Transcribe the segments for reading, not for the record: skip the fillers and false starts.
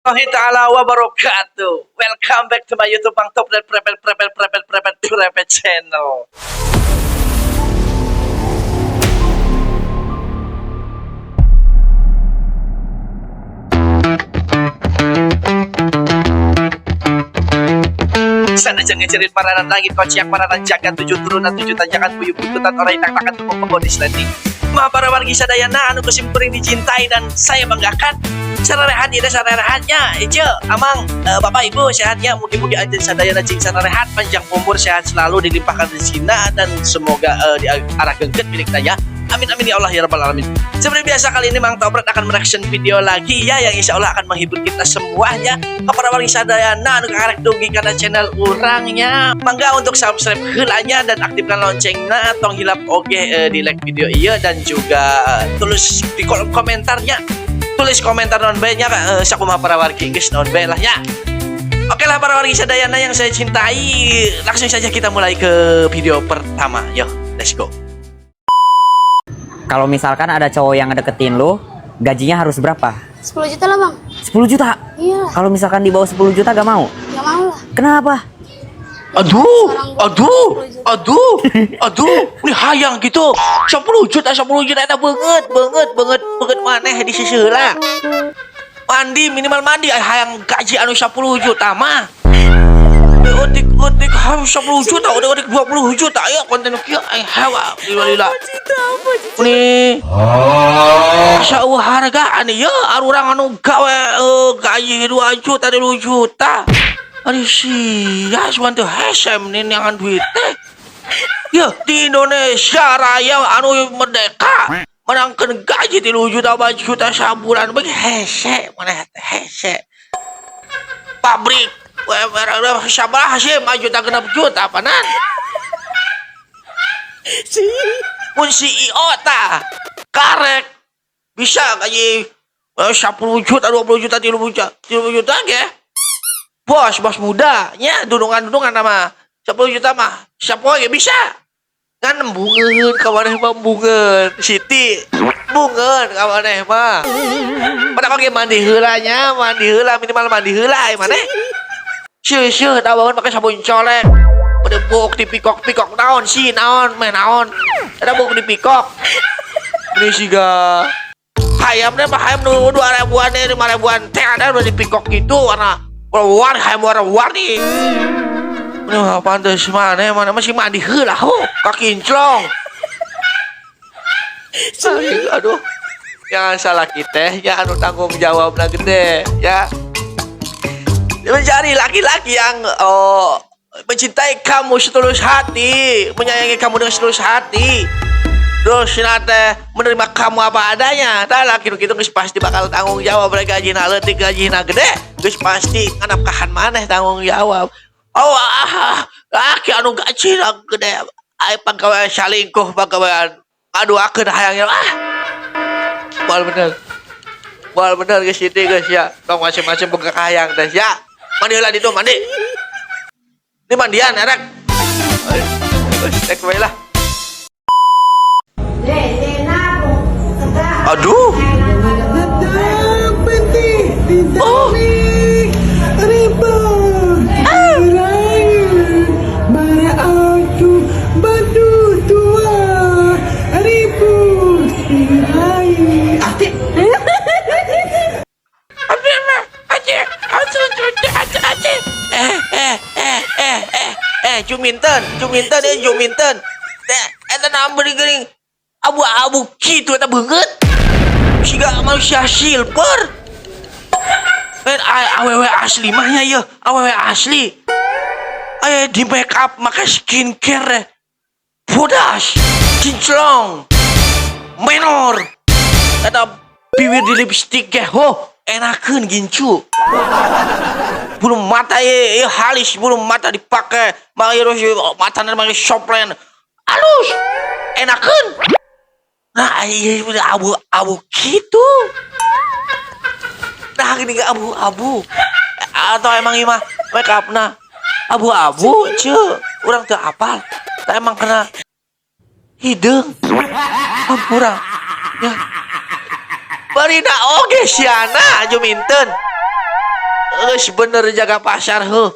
Warahmatullahi taala wabarakatuh. Welcome back to my YouTube Bang Top dan Prepel channel. Sana jangan cerit paranan langit kociak paranan jagat 7 turunan 7 tanjakan buyuk buntutan orang yang tak tumpuk pembodi sleting. Ma para wargi sadayana anu kusimpuring dicintai dan saya banggakan. Sararehat ini sararehatnya Ijo, amang, bapak ibu sehatnya. Mugi-mugi aja sadayana cing sararehat, panjang umur, sehat selalu, dilimpahkan rezeki dan semoga di arah gengget milik daya. Amin amin ya Allah ya rabbal alamin. Seperti biasa kali ini Mang Topret akan mereaction video lagi ya, yang insya Allah akan menghibur kita semuanya. Para wargi sadayana anu karek dugi karena channel urangnya, mangga untuk subscribe heulanya dan aktifkan loncengnya, tong hilap oge di like video iya, dan juga tulis di kolom komentarnya, tulis komentar non B-nya sakumaha para wargi geus non B lah ya. Oke lah para wargi sadayana yang saya cintai, langsung saja kita mulai ke video pertama. Yo, let's go. Kalau misalkan ada cowok yang ngedeketin lu, gajinya harus berapa? 10 juta lah bang. 10 juta? Iya. Kalau misalkan di bawah 10 juta gak mau? Gak mau lah. Kenapa? Aduh, ini hayang gitu. 10 juta itu banget maneh di sisela. Mandi minimal mandi hayang gaji anu 10 juta mah. Utik harus 10 juta, udik 20 juta. Ayo konten kieu hawa lila. Ini asa harga anu ya arurang anu gawe gaji 2 juta 3 juta. Aduh sia, suantu hesem ninangan duit teh. Ya di Indonesia Raya anu merdeka menangkan gaji 3 juta 4 juta sabulan bagi hese mana hese. Pabrik sabar sih 5 juta 6 juta apanan. Pun CEO ta karek bisa gaji 10 juta 20 juta 30 juta ge. Bos muda nya dudungan nama 10 juta mah siapa ge bisa kan embungeun ka maneh mah embungeun Siti bungeun ka maneh mah pada pake mandi heula minimal mandi heula maneh seuh da bangun make sabun colek pada buk di pikok naon sih naon ada buk di pikok ini siga hayam nu 2.000-an 5.000-an teh ada udah di pikok gitu warna warna-warni. Ini pantes mana masih mandi heula ho ka kinclong. Aduh. Jangan salah kita ya anu tanggung jawabna gede ya. Mencari laki-laki yang mencintai kamu setulus hati, menyayangi kamu dengan setulus hati. Terus nate menerima kamu apa adanya. Tah laki kitu geus pasti bakal tanggung jawab, gajina leutik gajina gede, geus pasti nganapkahan maneh tanggung jawab. Laki anu gajina gede aya pagawean salingkuh pagawean aduakeun hayangnya Moal bener geus Siti geus ya. Tong macem-macem boga hayang teh ya. Mandi heula ditu mandi. Di mandian erek. Tek we lah. Aduh. Oh. Juminten. Eta nambah geuning abu-abu kitu eta beungeut. Siga manusia silver. Ben awewe asli mah nya ieu, awewe asli. Aya di make up make skincare. Bodas, kinclong, menor. Eta bibir di lipstick ge ho, enakeun gincu. Bulu mata ye halis, bulu mata dipake terus matanya make soplen halus enakeun. Nah iya abu-abu gitu. Nah gini gak abu-abu atau emang imah make upna abu-abu ce urang teu apal tak emang kena hideung hampura ya barina oge siana juminten Geus bener jaga pasar heuh.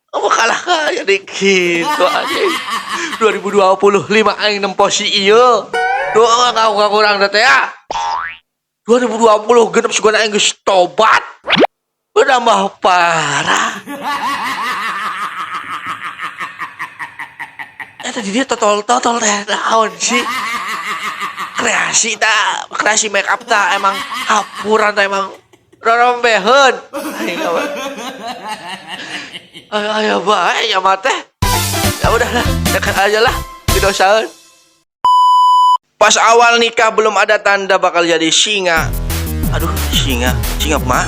Kamu kalah kaya dikit anjing. 2025 aing nempo si ieu. Doa kau kurang teh ya. 2020 genep sugana aing geus tobat. Udah mah parah. Tadi dia totol teh naon sih? Kreasi make up ta emang hapuran ta emang rorombeheun. Ayo bae ya mah teh. Ya udahlah, dekat aja lah, didosaeun. Pas awal nikah belum ada tanda bakal jadi singa. Aduh, singa mah.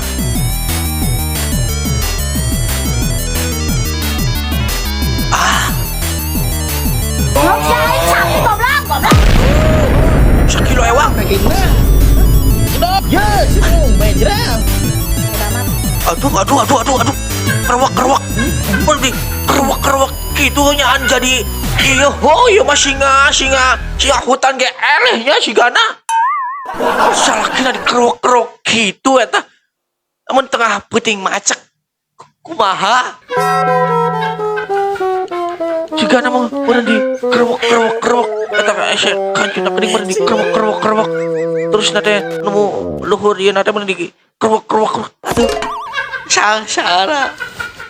Sakilo ewang. Ya, sini main jerang. Aduh. Kerwak. Kerwak gitu nyaan jadi iya mah singa hutan ge elehnya sigana. Salah kena di kerwak gitu eta. Amun tengah peuting macek kumaha? Sigana mah urang di kerwak eta kan kita kening mah di kerwak. Terus nate nemu luhur ieu nate mah di kerwak. Aduh. Sangsara.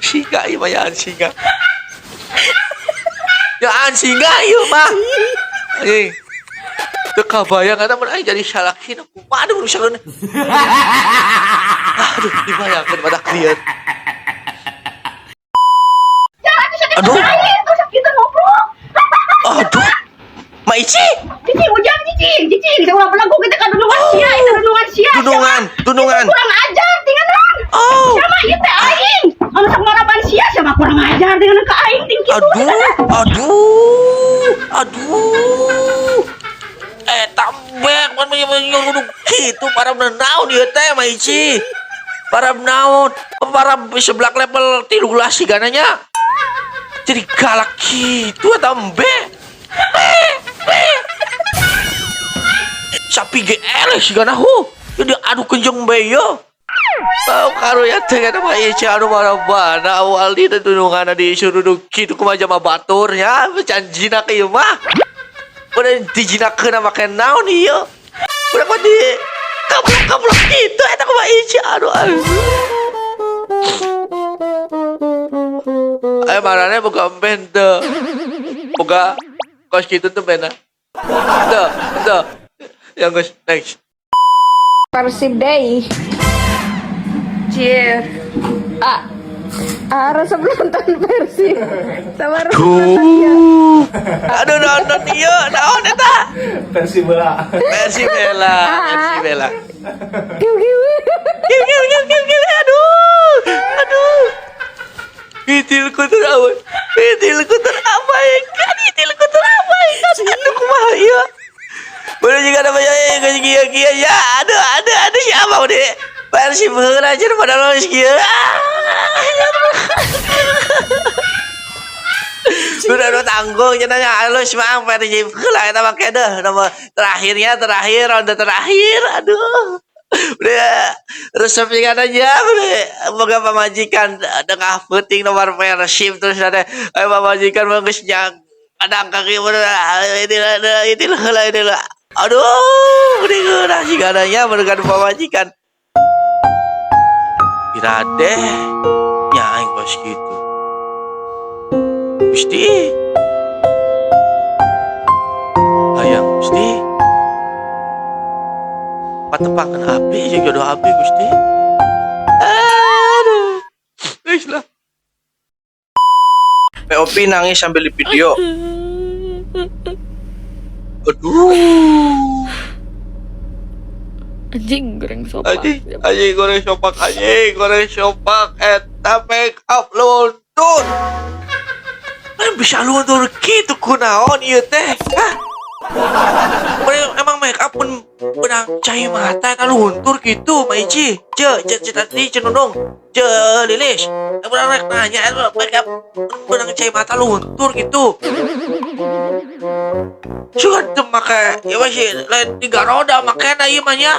Singa ieu mah yaan singa. Yaan singa ieu mah. Teu kabayang eta mun aing jadi salakina kumaha aduh misalna. Aduh dibayangkeun badak lieur. Aduh. Aduh. Maici. Cici, ujang cici. Kita ulah pelaku kita kan dudungan sia. Dudungan. Kurang ajar tinggalan. Oh. Sama ieu teh aing. Anu sok ngarapan sia sama kurang ajar dengan ke aing ting kitu. Aduh. Tambek mun nyuruh kitu para naon ieu teh Maici. Para naon? Para seblak level 13 sigananya. Jadi galak kitu tambek. Sapi ge eleh sigana jadi adu kenjeng bae yo. Tau karo ya teh kana mah ieu anu marabana awal di tununganna disuruh kitu kumaha jama batur ya janjina ke ieu mah. Udah dijinakeun make naon ieu. Udah mah di kablok kitu eta kumaha ieu aduh. Ayo marane boga emben teu. Boga kos kitu teu bena. Teu. Yang guys, next. Persib Day. Cie. Rasa nonton Persib. Sama Aduh nonton ieu naon eta? Persibela. Persibela. Kiu. Aduh. Itilku terabaikan. Aduh kumaha ieu? Boleh juga namanya kia ya. Aduh siapa udah Persib heula aja padahal geus kieu. Udah tanggung cenanya halus mah Persib heula eta mah kedeh nomor terakhir ronde terakhir. Aduh. Udah resep ingat aja moga pamajikan tengah penting nomor Persib terus ada pamajikan mah geus ada kaki ini lah. Aduh, udah sigananya bergan pamajikan. Irade nyaing kos gitu. Gusti. Hayang Gusti. Patepakeun api jeung jodoh api Gusti. Aduh. Geus lah. POP nangis sambil di video. Aduh. Anjing goreng sopak. Anjing goreng sopak eta make up luntur. Bisa luntur gitu kunaon ieu teh. Hah? Emang make up pun benang cai mata eta luntur gitu Maici. Tadi cenundung. Lilis. Urang rek nanya make up benang cai mata luntur gitu. Sugan tuh make, ya masih lain 3 roda makanya iya mahnya.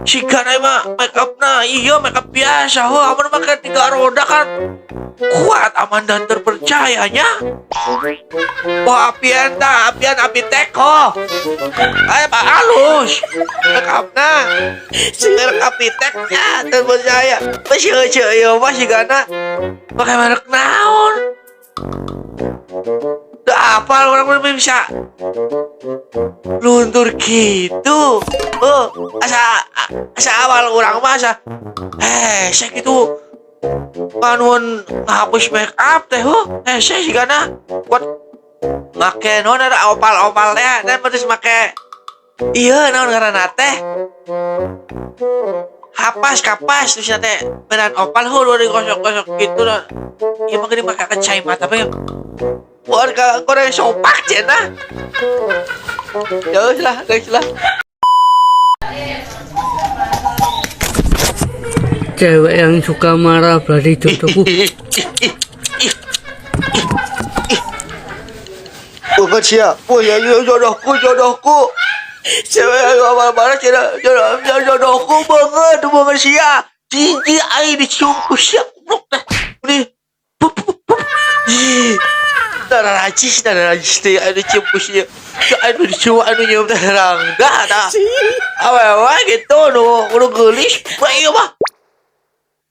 Siga na mah make up na, iya make up biasa ho, aman make 3 roda kan kuat aman dan terpercayanya. Wah apian api teko. Ay pak halus, make up na, make up teknya terpercaya. Masih masih gana, pakai merek naon. Udah apa orang bisa luntur gitu. Asa awal orang masa saya gitu manuan hapus make up teh saya sih karena buat make non ada opal-opalnya dan terus make iya non karena teh kapas terus nanti beran opal udah digosok-gosok gitu lah. Iya makanya pakai kecai mata apa ya warga korang sopak cina. Jauh lah. Cewek yang suka marah berarti jodohku. Bukan siap. Oh ya jodohku. Cewek yang marah cina jodohku banget siap. Tinggi air diciumku siap. Ini Narajis teh ada cimpusnya. Anu dicium anu nyium teh rangga dah. Awewe gitu nu gelis bae mah.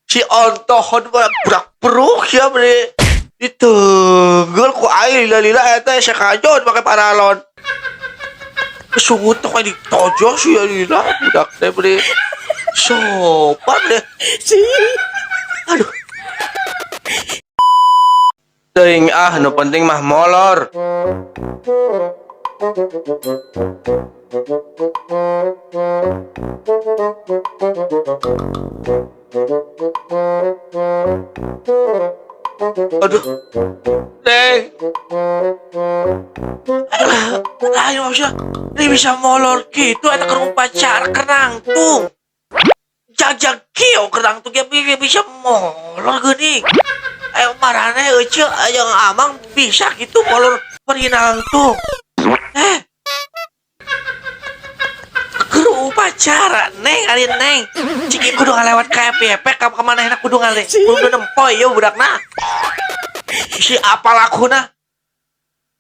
Si ontohon budak peruk ya bre. Ditenggel ku air lila eta sakajon make paralon. Sungut teh ditojos ya lila budak teh bre. Sopan deh. Aduh. Teuing nu penting mah molor. Aduh. Neng. Ayo maksudnya ini bisa molor gitu ada kerung pacar kerang tuh. Jag kio kerang tuh dia bisa molor gini. Ayo marane ece yang amang bisa gitu molor perinang tuh. Kudu upacara neng ari neng. Ciki kudu ngalewat KPP ka manehna kudu kudu nempoy yo budakna. Si apa lakuna?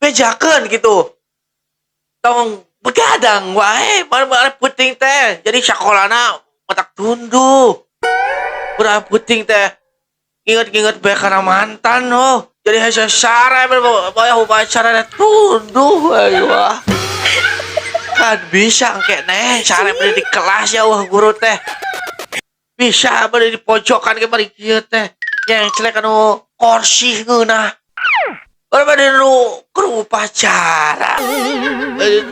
Bejakeun gitu. Tong begadang wae bare puting teh. Jadi sakolana matak tunduh. Udah puting teh. Ingat-ingat bae karena mantan jadi hasil sare bae upacara tunduh ayo kan bisa engke neh sare di kelas ya guru teh bisa bade di pojokan ke bari kieu teh yang celek anu kursi ngeunah bade nu keur upacara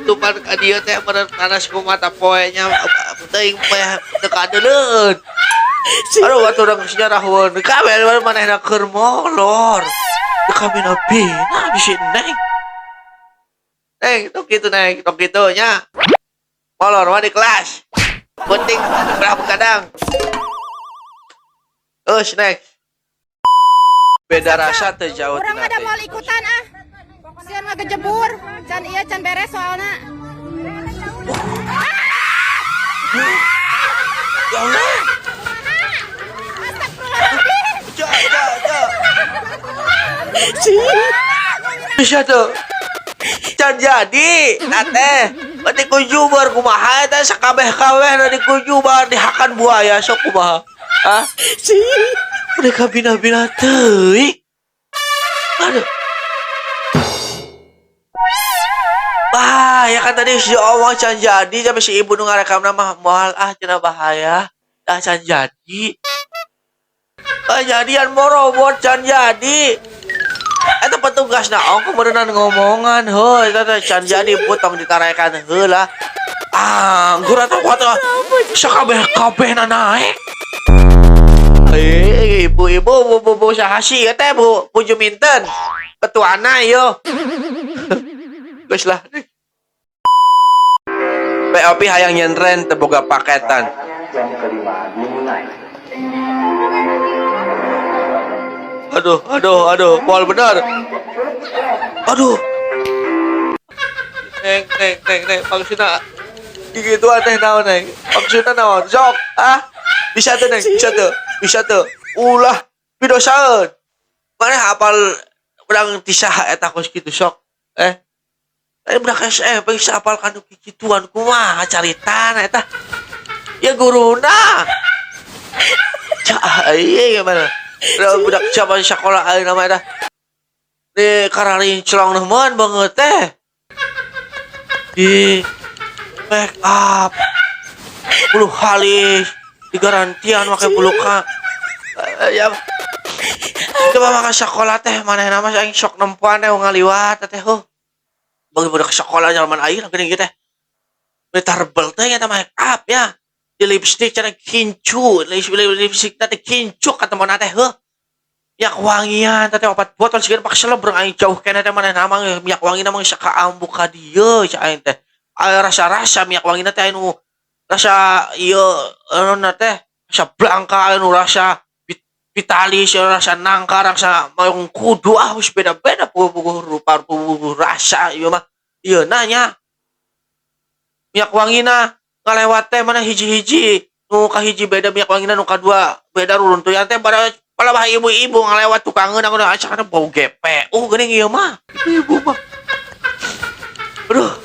tupan ka dieu teh bener panas ku mata poenya teuing poe teu kadeuleun. Aduh, waktu orang sejarahwan, kabel manehna keur molor. Kami nabi, bisa neng. Neng, tok gitu nya. Molor mah di kelas. Penting berapa kadang. Terus next. Beda rasa teu jauh tina. Urang ada mau ikutan Sian mah kejebur, can iya can beres soalna. Ya Allah. Bisa tuh can jadi nate berarti kujubar kumaha eta sakabeh-kabeh na dikujubar dihakan buaya sok kumaha mereka bina-bina teuing aduh bahaya kan tadi si omong can jadi sampai si ibu nu ngarekam mah moal cenah bahaya dah can jadi jadian morobot can jadi. Eta petugas naon kemudian ngomongan heuh eta can jadi potong ditarekan heula. Anggur atuh kuat sakabeh-kabehna naik. Ibu saha sih teh Bu Juminten. Ketuana yo. Geus lah. POP hayang nyentren teu boga paketan. Yang kelima dimulai. Aduh, pol bener. Aduh. neng. Maksudnya gigituan teh naon neng. Maksudnya naon? Sok, bisa tuh neng, bisa tuh. Ulah, pidosaeun. Mana hafal urang tisah eta kos kitu sok. Budak SMP bisa hafal kanu kikituan kumaha caritana eta. Ya guruna. Iya gimana? Budak siapa di sekolah ayeuna mah eta. Di kararing celong neuman banget teh. Di make up. Bulu halus, digarantian make bulu ya. Coba maka sekolah teh manehna mah aing sok nempuan teh ngaliwat teh bagi budak sekolah zaman aing geuning kieu teh. Betarbel teh eta make up ya. Di lipstick cara kincu, lipstick teh kincu ka temen teh minyak wangian teh 4 botol sigeun pak selebreng aing jauh kene teh manehna mah minyak wangina mah saka ambu ka dieu ca aing teh. Aya rasa-rasa minyak wangina teh anu rasa ieu anu teh rasa blangka anu rasa vitalis rasa nangka rasa mayong kudu geus beda-beda puguh rupa puguh rasa ieu mah. Ieu nanya minyak wangina ngalewat teh mana hiji-hiji nu kahiji beda minyak wangina nu kadua beda ruruntuyan teh pada bah ibu-ibu ngalewat tukangeun aku acara bau gepe geuning ieu mah ibu mah aduh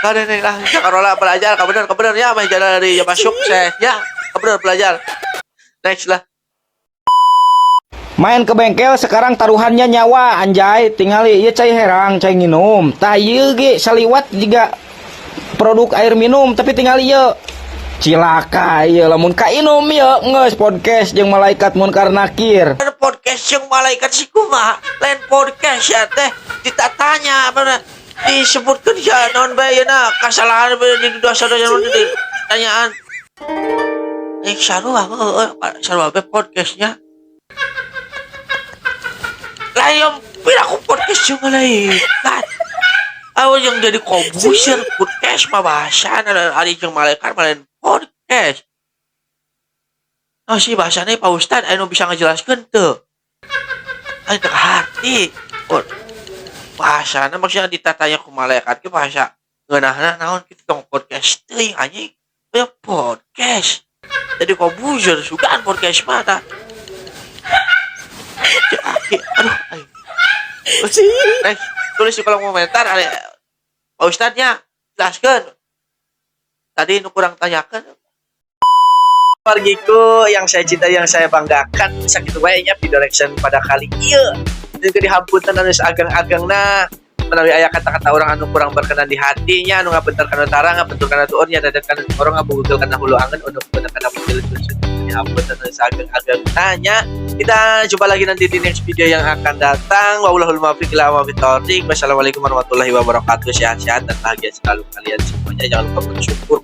kada nih lah Karola belajar kabener ya mah jalan dari masuk saya ya kabener belajar next lah. Main ke bengkel sekarang taruhannya nyawa anjay tingali ieu cai herang cai nginum tah ieu ge saliwat juga produk air minum tapi tinggal ieu cilaka ieu lamun ka inum ieu geus podcast jeung malaikat munkar nakir. Podcast jeung malaikat si kumaha lain podcast ya teh ditatanya apa disebutkeun ya naon bae yeuna kasalahan di dosa-dosa ditanyaan sarua be podcastnya lain piraku podcast jeung malaikat. Awas yang jadi kompuser podcast mah bahasana ari jeung malaikat lain podcast. Si bahasana Pak Ustad anu bisa ngajelaskeun teu? Ari teu hati. Bahasana maksudnya ditatanya ku malaikat ge bahasa ngeunahna naon kitu tong podcast teuing anjing. Ya podcast. Jadi kompuser sugaan podcast mah tah. Aduh aing. Tulis di kolom komentar Pak Ustadznya jelaskan tadi nu kurang tanyakan margiku yang saya cintai yang saya banggakan sakitu wae nya video reaction pada kali ieu jeung dihampunten anu agang-agangna menawi aya kata-kata orang anu kurang berkenan di hatinya anu ngabenterkeun utara ngabenturkeun tuurnya dadetkeun orang ngabugulkeun hulu angeun untuk benerkeun penjelasan dihampunten anu agang-agang tanya. Kita jumpa lagi nanti di next video yang akan datang. Wallahul muwaffiq ila aqwamit thoriq. Wassalamualaikum warahmatullahi wabarakatuh. Sehat-sehat dan bahagia selalu kalian semuanya. Jangan lupa bersyukur.